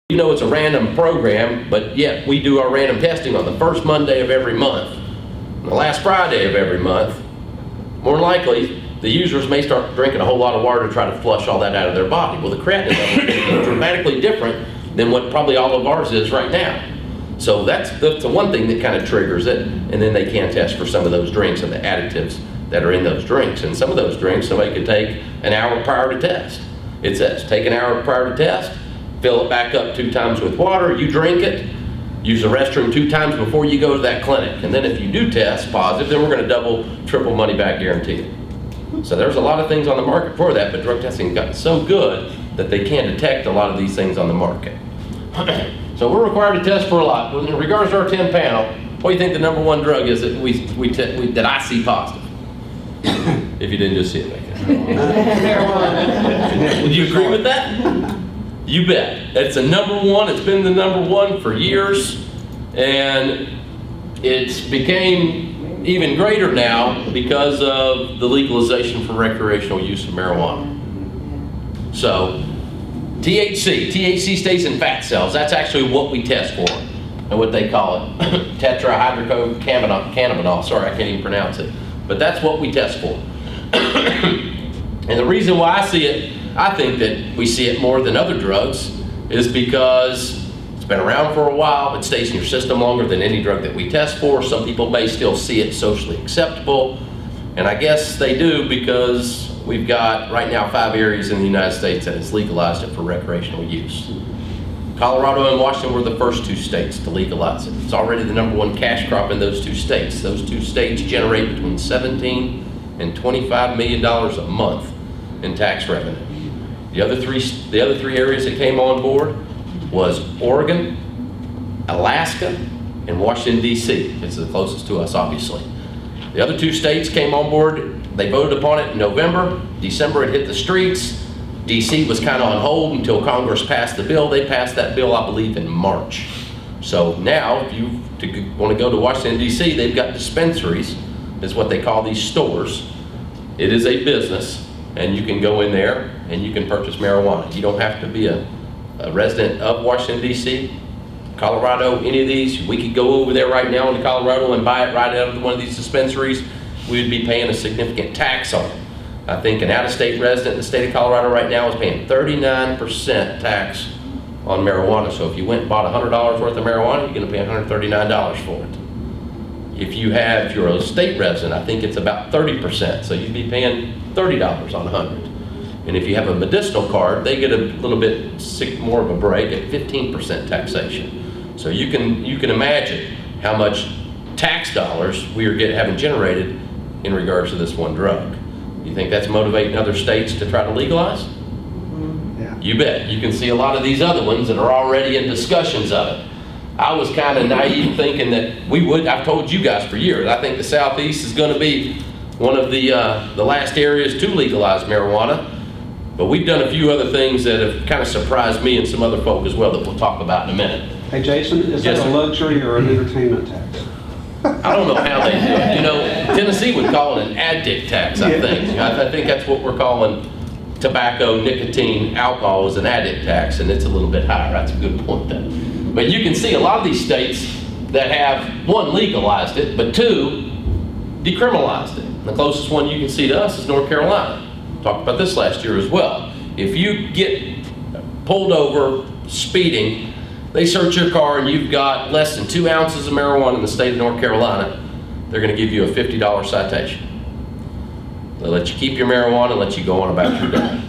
You know, it's a random program, but yet we do our random testing on the first Monday of every month, the last Friday of every month. More than likely, the users may start drinking a whole lot of water to try to flush all that out of their body. Well, the creatinine level is dramatically different than what probably all of ours is right now. So that's the one thing that kind of triggers it, and then they can test for some of those drinks and the additives that are in those drinks. And some of those drinks, somebody could take an hour prior to test. It says, take an hour prior to test, fill it back up 2 times with water, you drink it, use the restroom 2 times before you go to that clinic. And then if you do test positive, then we're going to double, triple money back guarantee. So there's a lot of things on the market for that, but drug testing has gotten so good that they can detect a lot of these things on the market. So we're required to test for a lot. In regards to our 10 panel, what do you think the #1 drug is that that I see positive? If you didn't just see it back there. Would you agree with that? You bet. It's the #1. It's been the #1 for years, and it's became even greater now because of the legalization for recreational use of marijuana. So, THC stays in fat cells. That's actually what we test for, and what they call it, tetrahydrocannabinol. Sorry, I can't even pronounce it, but that's what we test for. And the reason why I think that we see it more than other drugs is because it's been around for a while, it stays in your system longer than any drug that we test for. Some people may still see it socially acceptable, and I guess they do because we've got right now 5 areas in the United States that has legalized it for recreational use. Colorado and Washington were the first 2 states to legalize it. It's already the #1 cash crop in those 2 states. Those 2 states generate between $17 and $25 million a month in tax revenue. The other three areas that came on board was Oregon, Alaska, and Washington, D.C. It's the closest to us, obviously. The other 2 states came on board. They voted upon it in November. December, it hit the streets. D.C. was kind of on hold until Congress passed the bill. They passed that bill, I believe, in March. So now, if you want to go to Washington, D.C., they've got dispensaries, is what they call these stores. It is a business, and you can go in there and you can purchase marijuana. You don't have to be a resident of Washington, D.C., Colorado, any of these. We could go over there right now in Colorado and buy it right out of one of these dispensaries. We would be paying a significant tax on it. I think an out-of-state resident in the state of Colorado right now is paying 39% tax on marijuana. So if you went and bought $100 worth of marijuana, you're going to pay $139 for it. If you're a state resident, I think it's about 30%. So you'd be paying $30 on 100. And if you have a medicinal card, they get a little bit more of a break at 15% taxation. So you can imagine how much tax dollars we are having generated in regards to this one drug. You think that's motivating other states to try to legalize? Yeah. You bet. You can see a lot of these other ones that are already in discussions of it. I was kind of naive thinking that we would. I've told you guys for years, I think the Southeast is going to be one of the last areas to legalize marijuana. But we've done a few other things that have kind of surprised me and some other folk as well that we'll talk about in a minute. Hey Jason, is Yes, that a sir. luxury or an entertainment tax? I don't know how they do it. You know, Tennessee would call it an addict tax, I think. I think that's what we're calling tobacco, nicotine, alcohol is an addict tax, and it's a little bit higher. That's a good point then. But you can see a lot of these states that have, 1, legalized it, but 2, decriminalized it. The closest one you can see to us is North Carolina. Talked about this last year as well. If you get pulled over speeding, they search your car and you've got less than 2 ounces of marijuana in the state of North Carolina, they're going to give you a $50 citation. They'll let you keep your marijuana and let you go on about your day.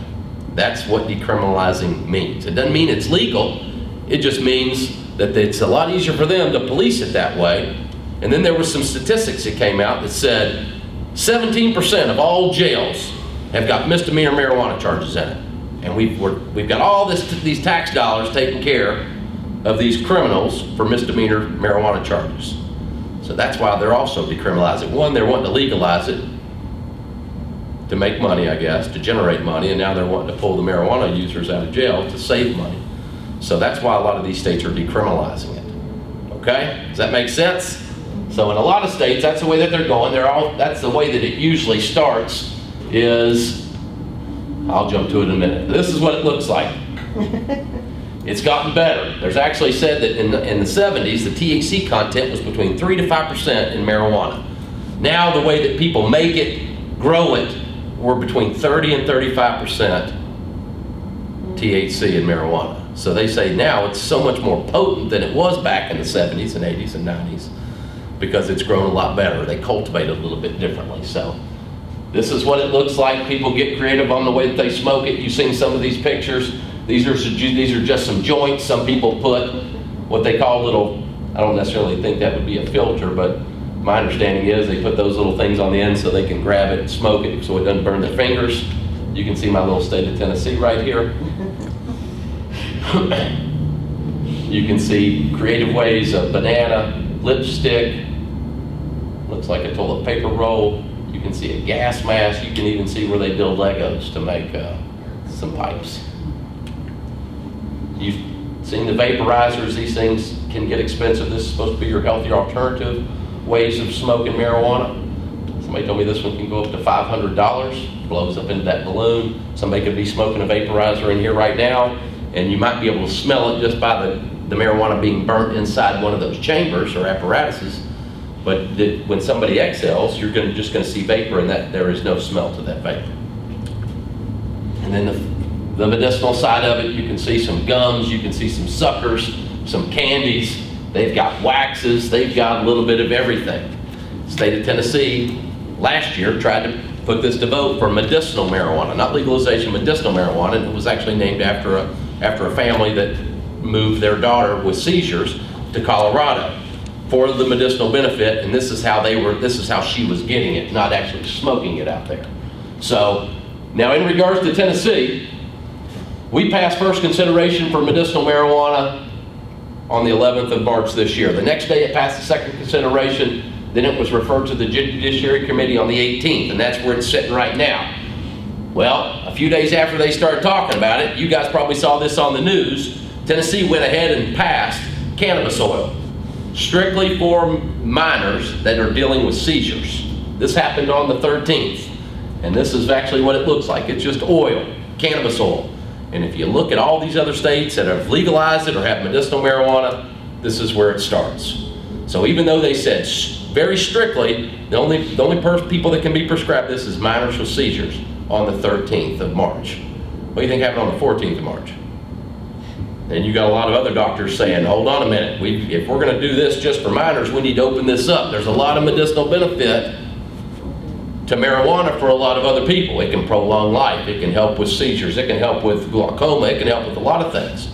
That's what decriminalizing means. It doesn't mean it's legal. It just means that it's a lot easier for them to police it that way. And then there were some statistics that came out that said 17% of all jails have got misdemeanor marijuana charges in it. And we've got all these tax dollars taking care of these criminals for misdemeanor marijuana charges. So that's why they're also decriminalizing. 1, they're wanting to legalize it to make money, I guess, to generate money, and now they're wanting to pull the marijuana users out of jail to save money. So that's why a lot of these states are decriminalizing it. Okay? Does that make sense? So in a lot of states, that's the way that they're going. That's the way that it usually starts is, I'll jump to it in a minute. This is what it looks like. It's gotten better. There's actually said that in the 70s, the THC content was between 3 to 5% in marijuana. Now the way that people make it, grow it, we're between 30 and 35% THC in marijuana. So they say now it's so much more potent than it was back in the 70s and 80s and 90s because it's grown a lot better. They cultivate it a little bit differently. So this is what it looks like. People get creative on the way that they smoke it. You've seen some of these pictures. These are just some joints. Some people put what they call little, I don't necessarily think that would be a filter, but my understanding is they put those little things on the end so they can grab it and smoke it so it doesn't burn their fingers. You can see my little state of Tennessee right here. You can see creative ways of banana, lipstick, looks like a toilet paper roll. You can see a gas mask. You can even see where they build Legos to make some pipes. You've seen the vaporizers. These things can get expensive. This is supposed to be your healthier alternative ways of smoking marijuana. Somebody told me this one can go up to $500, blows up into that balloon. Somebody could be smoking a vaporizer in here right now, and you might be able to smell it just by the marijuana being burnt inside one of those chambers or apparatuses. But when somebody exhales, you're just going to see vapor, and that there is no smell to that vapor. And then the medicinal side of it, you can see some gums, you can see some suckers, some candies. They've got waxes, they've got a little bit of everything. The state of Tennessee last year tried to put this to vote for medicinal marijuana, not legalization, medicinal marijuana, and it was actually named after a family that moved their daughter with seizures to Colorado for the medicinal benefit, and this is how she was getting it, not actually smoking it out there. So now in regards to Tennessee, we passed first consideration for medicinal marijuana on the 11th of March this year. The next day it passed the second consideration, then it was referred to the Judiciary Committee on the 18th, and that's where it's sitting right now. Well, a few days after they started talking about it, you guys probably saw this on the news, Tennessee went ahead and passed cannabis oil, strictly for minors that are dealing with seizures. This happened on the 13th, and this is actually what it looks like. It's just oil, cannabis oil. And if you look at all these other states that have legalized it or have medicinal marijuana, this is where it starts. So even though they said very strictly, the only people that can be prescribed this is minors with seizures on the 13th of March. What do you think happened on the 14th of March? Then you got a lot of other doctors saying, hold on a minute, if we're gonna do this just for minors, we need to open this up. There's a lot of medicinal benefit to marijuana for a lot of other people. It can prolong life, it can help with seizures, it can help with glaucoma, it can help with a lot of things.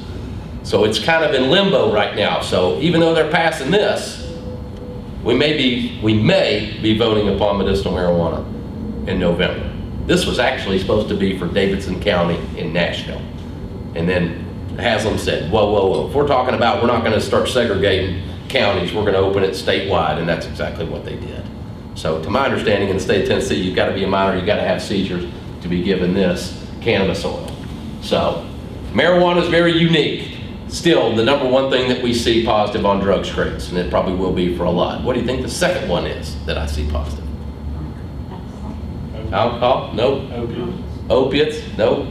So it's kind of in limbo right now. So even though they're passing this, we may be voting upon medicinal marijuana in November. This was actually supposed to be for Davidson County in Nashville. And then Haslam said, whoa, whoa, whoa, if we're talking about we're not gonna start segregating counties, we're gonna open it statewide, and that's exactly what they did. So to my understanding, in the state of Tennessee, you've got to be a minor, you've got to have seizures to be given this cannabis oil. So marijuana is very unique. Still, the number one thing that we see positive on drug screens, and it probably will be for a lot. What do you think the second one is that I see positive? Alcohol? Nope. Opiates? Nope.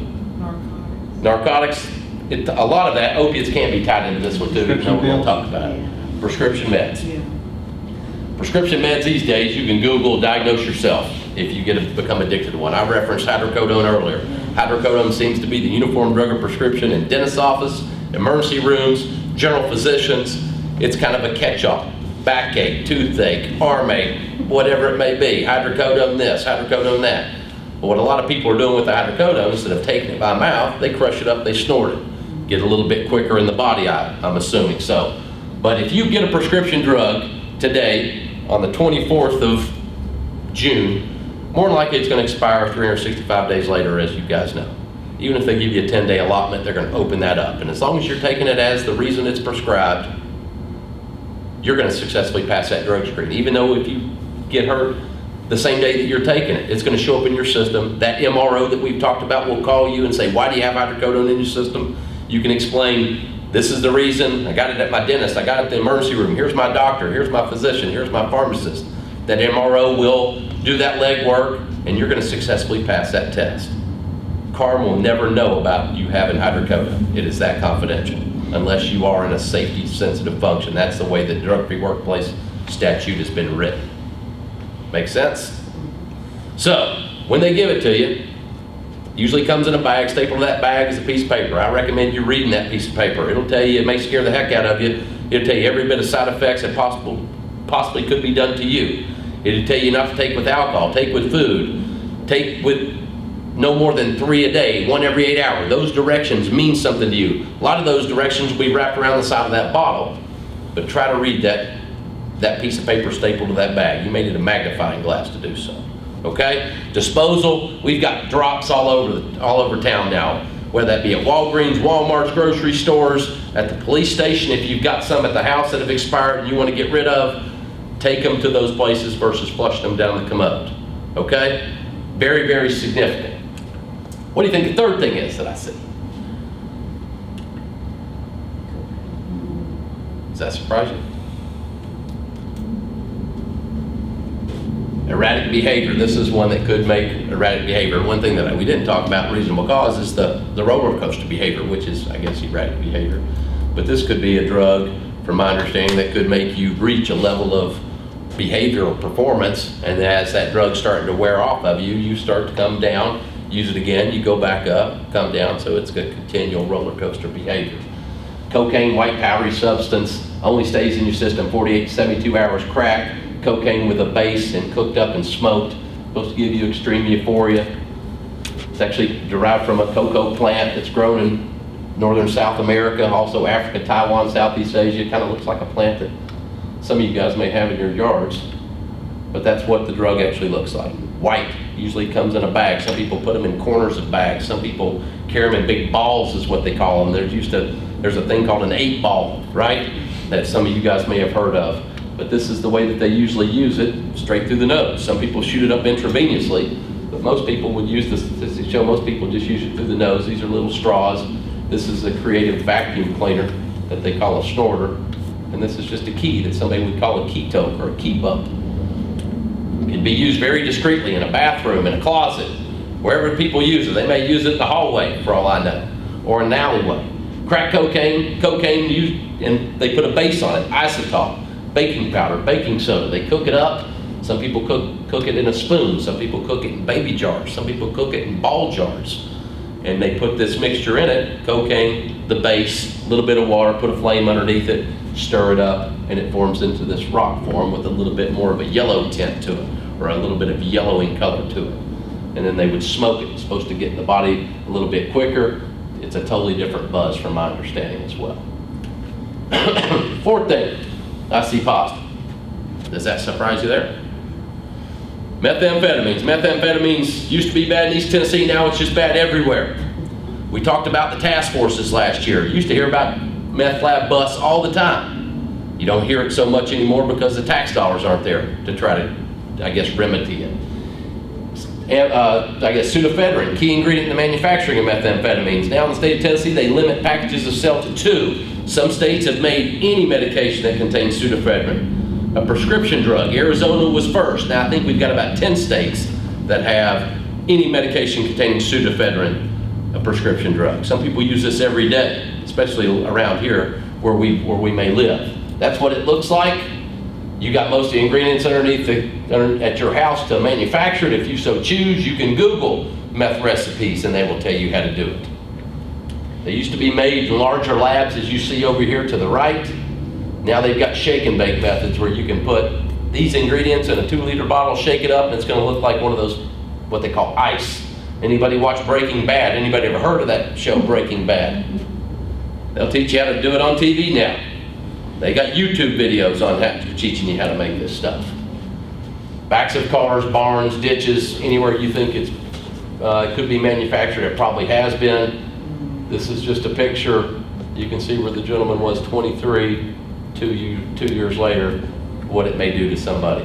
Narcotics? A lot of that, opiates can be tied into this one too, even though we're going to talk about it. Prescription meds. Prescription meds these days, you can Google, diagnose yourself if you become addicted to one. I referenced hydrocodone earlier. Hydrocodone seems to be the uniform drug of prescription in dentist's office, emergency rooms, general physicians. It's kind of a catch-all. Backache, toothache, armache, whatever it may be. Hydrocodone this, hydrocodone that. But what a lot of people are doing with the hydrocodone, instead of taking it by mouth, they crush it up, they snort it. Get a little bit quicker in the body, I'm assuming so. But if you get a prescription drug today, on the 24th of June, more than likely it's going to expire 365 days later, as you guys know. Even if they give you a 10-day allotment, they're going to open that up. And as long as you're taking it as the reason it's prescribed, you're going to successfully pass that drug screen. Even though if you get hurt the same day that you're taking it, it's going to show up in your system. That MRO that we've talked about will call you and say, why do you have hydrocodone in your system? You can explain, this is the reason, I got it at my dentist, I got it at the emergency room, here's my doctor, here's my physician, here's my pharmacist. That MRO will do that legwork, and you're going to successfully pass that test. KARM will never know about you having hydrocodone. It is that confidential. unless you are in a safety-sensitive function. That's the way the drug-free workplace statute has been written. Make sense? So, when they give it to you, usually comes in a bag. Stapled to that bag is a piece of paper. I recommend you reading that piece of paper. It'll tell you, it may scare the heck out of you. It'll tell you every bit of side effects that possibly could be done to you. It'll tell you not to take with alcohol, take with food, take with no more than 3 a day, 1 every 8 hours. Those directions mean something to you. A lot of those directions will be wrapped around the side of that bottle, but try to read that piece of paper stapled to that bag. You may need a magnifying glass to do so. Okay? Disposal, we've got drops all over town now, whether that be at Walgreens, Walmart's, grocery stores, at the police station. If you've got some at the house that have expired and you want to get rid of, take them to those places versus flushing them down the commode. Okay? Very, very significant. What do you think the third thing is that I see? Does that surprise you? Erratic behavior. This is one that could make erratic behavior. One thing that we didn't talk about, reasonable cause, is the roller coaster behavior, which is, I guess, erratic behavior. But this could be a drug, from my understanding, that could make you reach a level of behavioral performance, and as that drug's starting to wear off of you, you start to come down, use it again, you go back up, come down, so it's a continual roller coaster behavior. Cocaine, white powdery substance, only stays in your system 48 to 72 hours. Crack, cocaine with a base and cooked up and smoked, supposed to give you extreme euphoria. It's actually derived from a cocoa plant that's grown in northern South America, also Africa, Taiwan, Southeast Asia. It kind of looks like a plant that some of you guys may have in your yards, but that's what the drug actually looks like. White, usually comes in a bag. Some people put them in corners of bags. Some people carry them in big balls is what they call them. There's a thing called an 8-ball, right? That some of you guys may have heard of. But this is the way that they usually use it, straight through the nose. Some people shoot it up intravenously, but most people would use this, to show most people just use it through the nose. These are little straws. This is a creative vacuum cleaner that they call a snorter. And this is just a key that somebody would call a key toke or a key bump. It can be used very discreetly in a bathroom, in a closet, wherever people use it. They may use it in the hallway, for all I know, or in an alleyway. Crack cocaine used, and they put a base on it, isotope, baking powder, baking soda. They cook it up. Some people cook it in a spoon. Some people cook it in baby jars. Some people cook it in ball jars. And they put this mixture in it, cocaine, the base, a little bit of water, put a flame underneath it, stir it up, and it forms into this rock form with a little bit more of a yellow tint to it, or a little bit of yellowing color to it. And then they would smoke it. It's supposed to get in the body a little bit quicker. It's a totally different buzz from my understanding as well. Fourth thing, I see positive. Does that surprise you there? Methamphetamines. Methamphetamines used to be bad in East Tennessee, now it's just bad everywhere. We talked about the task forces last year. You used to hear about meth lab busts all the time. You don't hear it so much anymore because the tax dollars aren't there to try to, I guess, remedy it. And, I guess pseudoephedrine, key ingredient in the manufacturing of methamphetamines. Now in the state of Tennessee, they limit packages of sale to 2. Some states have made any medication that contains pseudoephedrine a prescription drug. Arizona was first. Now I think we've got about 10 states that have any medication containing pseudoephedrine a prescription drug. Some people use this every day, especially around here where we may live. That's what it looks like. You got most of the ingredients underneath at your house to manufacture it. If you so choose, you can Google meth recipes and they will tell you how to do it. They used to be made in larger labs, as you see over here to the right. Now they've got shake and bake methods where you can put these ingredients in a 2-liter bottle, shake it up, and it's going to look like one of those, what they call ice. Anybody watch Breaking Bad? Anybody ever heard of that show, Breaking Bad? They'll teach you how to do it on TV now. They got YouTube videos on teaching you how to make this stuff. Backs of cars, barns, ditches, anywhere you think it could be manufactured, it probably has been. This is just a picture. You can see where the gentleman was 23, 2 years later, what it may do to somebody.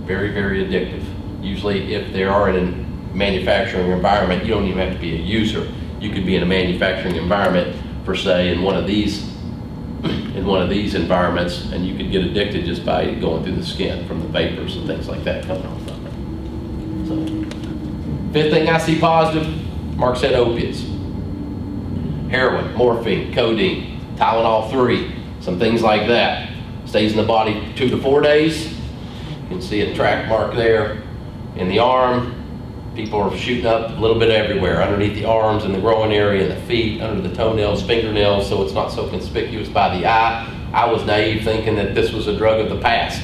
Very, very addictive. Usually if they are in a manufacturing environment, you don't even have to be a user. You could be in a manufacturing environment, per se, in one of these environments, and you could get addicted just by going through the skin from the vapors and things like that coming off of it. So, fifth thing I see positive, Mark said opiates. heroin, morphine, codeine, Tylenol 3, some things like that. Stays in the body 2 to 4 days. You can see a track mark there in the arm. People are shooting up a little bit everywhere, underneath the arms and the groin area, the feet, under the toenails, fingernails, so it's not so conspicuous by the eye. I was naive thinking that this was a drug of the past.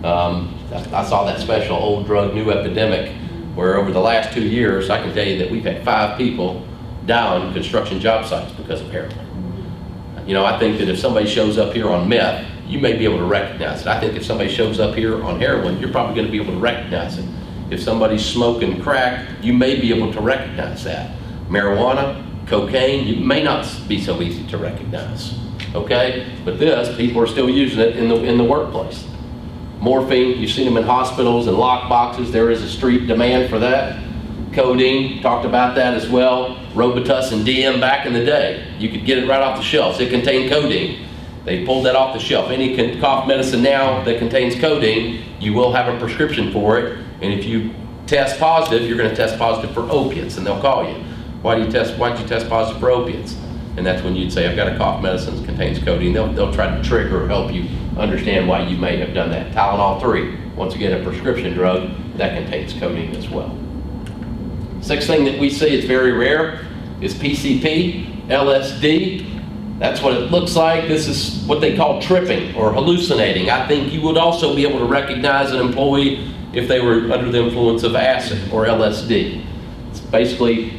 I saw that special old drug, new epidemic, where over the last 2 years, I can tell you that we've had 5 people die on construction job sites because of heroin. You know, I think that if somebody shows up here on meth, you may be able to recognize it. I think if somebody shows up here on heroin, you're probably going to be able to recognize it. If somebody's smoking crack, you may be able to recognize that. Marijuana, cocaine, you may not be so easy to recognize. Okay? But this, people are still using it in the workplace. Morphine, you've seen them in hospitals and lock boxes. There is a street demand for that. Codeine, talked about that as well. Robitussin DM back in the day. You could get it right off the shelves. It contained codeine. They pulled that off the shelf. Any cough medicine now that contains codeine, you will have a prescription for it. And if you test positive, you're going to test positive for opiates, and they'll call you. Why'd you test positive for opiates? And that's when you'd say, I've got a cough medicine that contains codeine. They'll try to trigger or help you understand why you may have done that. Tylenol 3, once again, a prescription drug that contains codeine as well. Sixth thing that we see, it's very rare, is PCP, LSD. That's what it looks like. This is what they call tripping or hallucinating. I think you would also be able to recognize an employee if they were under the influence of acid or LSD. It's basically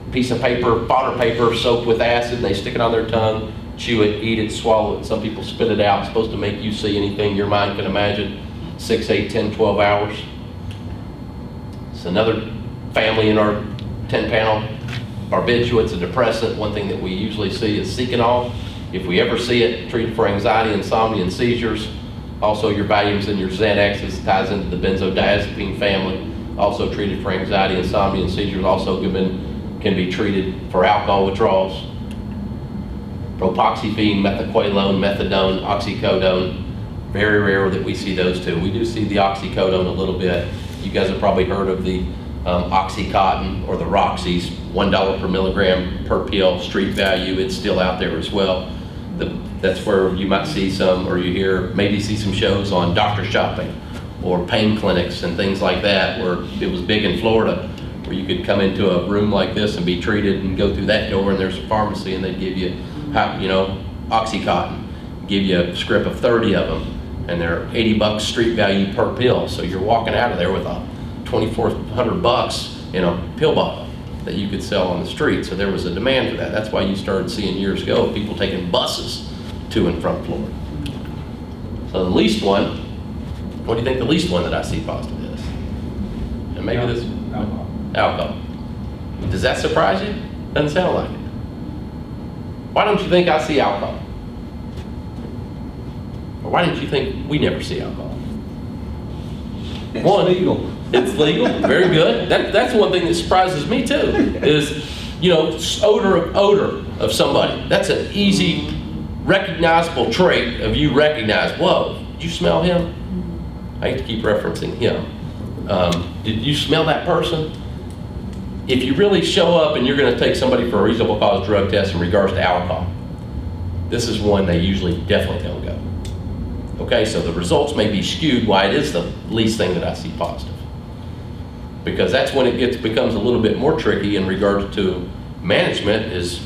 a piece of paper, fodder paper soaked with acid. They stick it on their tongue, chew it, eat it, swallow it. Some people spit it out. It's supposed to make you see anything your mind can imagine. 6, 8, 10, 12 hours. It's another family in our 10-panel. Barbiturates, a depressant. One thing that we usually see is Seconal. If we ever see it, treat it for anxiety, insomnia, and seizures. Also your Valiums and your Xanaxes ties into the benzodiazepine family. Also treated for anxiety, insomnia, and seizures. Also can be treated for alcohol withdrawals. Propoxyphene, methaqualone, methadone, oxycodone. Very rare that we see those two. We do see the oxycodone a little bit. You guys have probably heard of the Oxycontin or the Roxys, $1 per milligram per pill, street value. It's still out there as well. That's where you might see some, or you maybe see some shows on doctor shopping or pain clinics and things like that, where it was big in Florida, where you could come into a room like this and be treated and go through that door and there's a pharmacy and they'd give you, Oxycontin, give you a script of 30 of them, and they're $80 street value per pill. So you're walking out of there with a $2,400 in a pill bottle that you could sell on the street. So there was a demand for that. That's why you started seeing years ago people taking buses to and from Florida. So the least one, what do you think the least one that I see positive is? And maybe this alcohol. Does that surprise you? Doesn't sound like it. Why don't you think I see alcohol? Or why didn't you think we never see alcohol? It's legal. It's legal, very good. That's one thing that surprises me too, is, odor of somebody. That's an easy, recognizable trait of you recognize, whoa, did you smell him? I hate to keep referencing him. Did you smell that person? If you really show up and you're gonna take somebody for a reasonable cause drug test in regards to alcohol, this is one they usually definitely don't go. Okay, so the results may be skewed why it is the least thing that I see positive. Because that's when it becomes a little bit more tricky in regards to management, is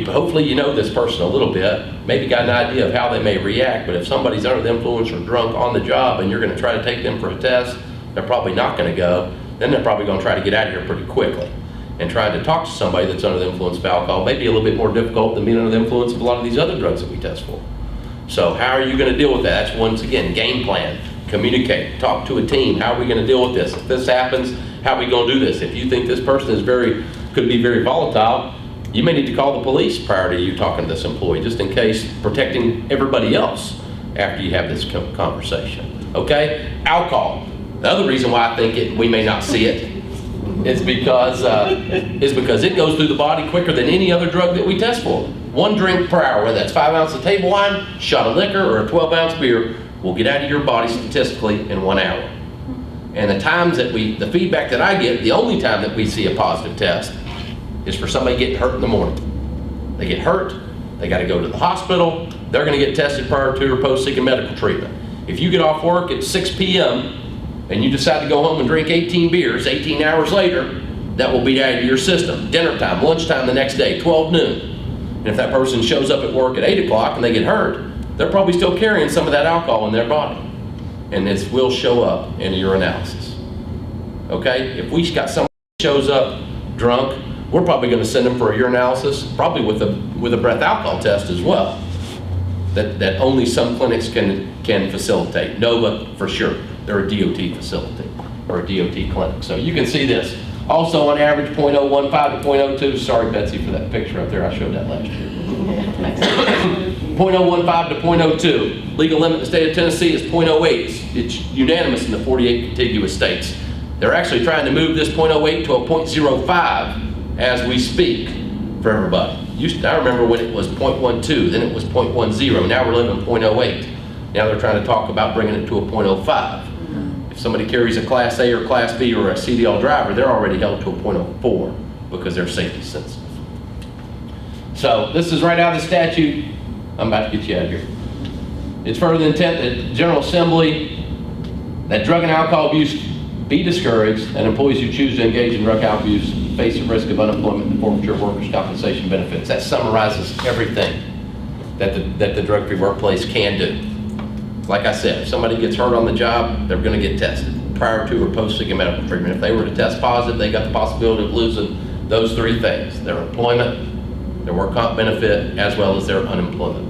hopefully you know this person a little bit, maybe got an idea of how they may react, but if somebody's under the influence or drunk on the job and you're gonna try to take them for a test, they're probably not gonna go, then they're probably gonna try to get out of here pretty quickly. And trying to talk to somebody that's under the influence of alcohol may be a little bit more difficult than being under the influence of a lot of these other drugs that we test for. So how are you gonna deal with that? That's once again, game plan. Communicate, talk to a team. How are we going to deal with this? If this happens, how are we going to do this? If you think this person could be very volatile, you may need to call the police prior to you talking to this employee, just in case, protecting everybody else after you have this conversation. Okay? Alcohol. The other reason why I think we may not see it is because it goes through the body quicker than any other drug that we test for. 1 drink per hour, whether that's 5 ounces of table wine, shot of liquor, or a 12-ounce beer, will get out of your body statistically in 1 hour. And the feedback that I get, the only time that we see a positive test is for somebody getting hurt in the morning. They get hurt, they gotta go to the hospital, they're gonna get tested prior to or post-seeking medical treatment. If you get off work at 6 p.m. and you decide to go home and drink 18 beers 18 hours later, that will be added to your system. Dinner time, lunchtime the next day, 12 noon. And if that person shows up at work at 8 o'clock and they get hurt, they're probably still carrying some of that alcohol in their body. And this will show up in your analysis. Okay? If we got someone who shows up drunk, we're probably going to send them for a urinalysis, probably with a breath alcohol test as well. That only some clinics can facilitate. Nova, for sure. They're a DOT facility or a DOT clinic. So you can see this. Also on average, 0.015 to 0.02. Sorry, Betsy, for that picture up there. I showed that last year. 0.015 to 0.02. Legal limit in the state of Tennessee is 0.08. It's unanimous in the 48 contiguous states. They're actually trying to move this 0.08 to a 0.05 as we speak for everybody. I remember when it was 0.12, then it was 0.10. Now we're living 0.08. Now they're trying to talk about bringing it to a 0.05. If somebody carries a Class A or Class B or a CDL driver, they're already held to a 0.04 because they're safety sensitive. So this is right out of the statute. I'm about to get you out of here. It's further the intent that General Assembly, that drug and alcohol abuse be discouraged, and employees who choose to engage in drug and alcohol abuse face the risk of unemployment and forfeiture of workers' compensation benefits. That summarizes everything that the drug-free workplace can do. Like I said, if somebody gets hurt on the job, they're going to get tested prior to or post-seeking medical treatment. If they were to test positive, they got the possibility of losing those three things: their employment, their work comp benefit, as well as their unemployment